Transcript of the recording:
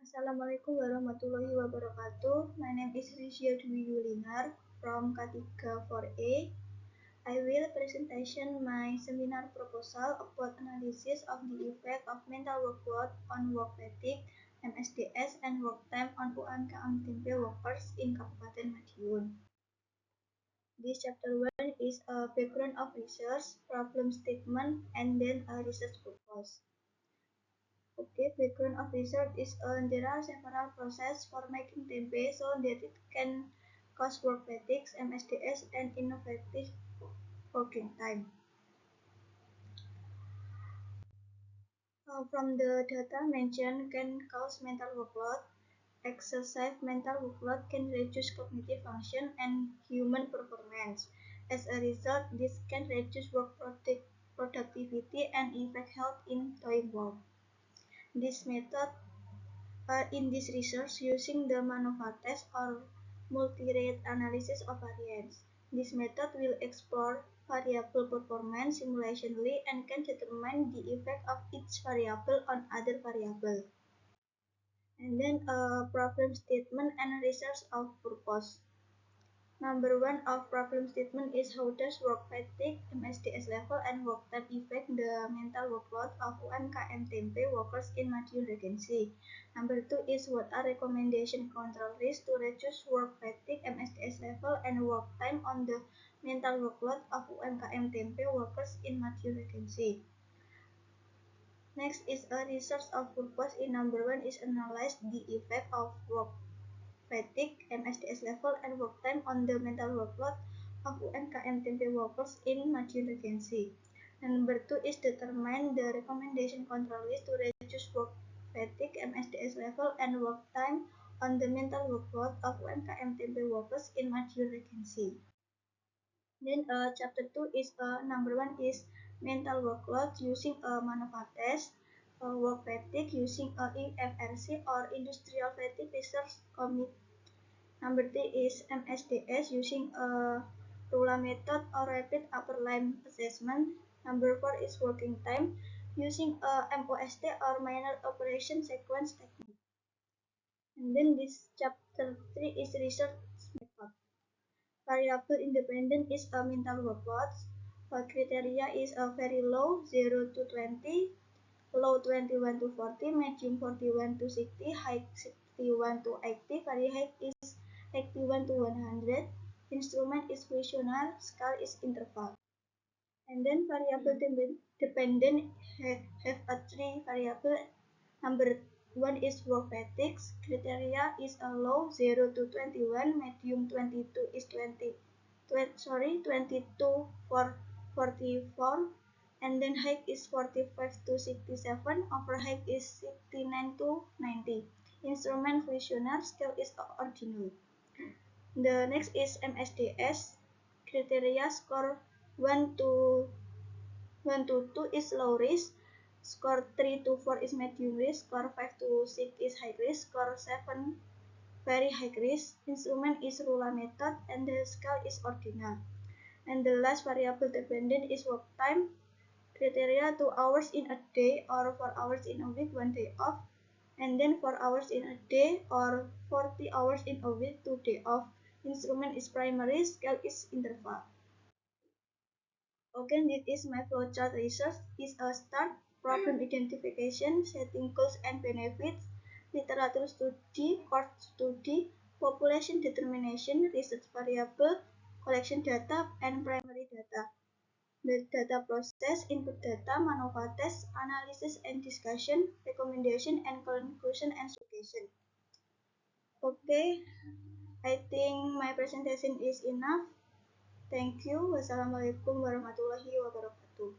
Assalamualaikum warahmatullahi wabarakatuh. My name is Rizia Dwi Yulinar from K3 4A. I will presentation my seminar proposal about analysis of the effect of mental workload on work fatigue, MSDS, and work time on UMKM tempe workers in Kabupaten Madiun. This chapter 1 is a background of research, problem statement, and then a research purpose. Okay, background of research is there are several processes for making tempe so that it can cause work fatigue, MSDS, and ineffective working time. From the data mentioned can cause mental workload. Excessive mental workload can reduce cognitive function and human performance. As a result, this can reduce work productivity and affect health in doing work. This method in this research using the MANOVA test or multi-rate analysis of variance. This method will explore variable performance simulationally and can determine the effect of each variable on other variable. And then a problem statement and research of purpose. Number 1 of problem statement is how does work fatigue, MSDS level, and work time affect the mental workload of UMKM tempe workers in Madiun Regency. Number 2 is what are recommendation control risks to reduce work fatigue, MSDS level, and work time on the mental workload of UMKM tempe workers in Madiun Regency. Next is a research of purpose. In number 1 is analyze the effect of work fatigue, MSDS level, and work time on the mental workload of UMKM tempe workers in Madiun Regency. Number 2 is determine the recommendation control list to reduce work fatigue, MSDS level, and work time on the mental workload of UMKM tempe workers in Madiun Regency. Then chapter 2 is number 1 is mental workload using a MANOVA test, work fatigue using a IFRC or Industrial Fatigue Research Committee. Number 3 is MSDS using a RULA method or Rapid Upper Limb Assessment. Number 4 is working time using a MOST or Minor Operation Sequence Technique. And then this chapter 3 is research method. Variable independent is a mental workload. Criteria is a very low 0 to 20, low 21 to 40, medium 41 to 60, high 61 to 80, very high is 81 to 100. Instrument is questionnaire, scale is interval. And then variable dependent have a 3 variable. Number 1 is work fatigue. Criteria is a low 0 to 21, medium 22 is 22 for 44, and then height is 45 to 67, over height is 69 to 90. Instrument questionnaire, scale is ordinal. The next is MSDS. Criteria score 1 to 2 is low risk, score 3 to 4 is medium risk, score 5 to 6 is high risk, score 7 very high risk. Instrument is RULA method and the scale is ordinal. And the last variable dependent is work time. Criteria 2 hours in a day or 4 hours in a week, 1 day off. And then 4 hours in a day or 40 hours in a week, 2 day off. Instrument is primary, scale is interval. Okay, this is my flowchart research. Is a start, problem identification, setting goals and benefits, literature study, course study, population determination, research variable, collection data, and primary data. The data process, input data, MANOVA test, analysis and discussion, recommendation and conclusion and suggestion. Okay, I think my presentation is enough. Thank you. Wassalamualaikum warahmatullahi wabarakatuh.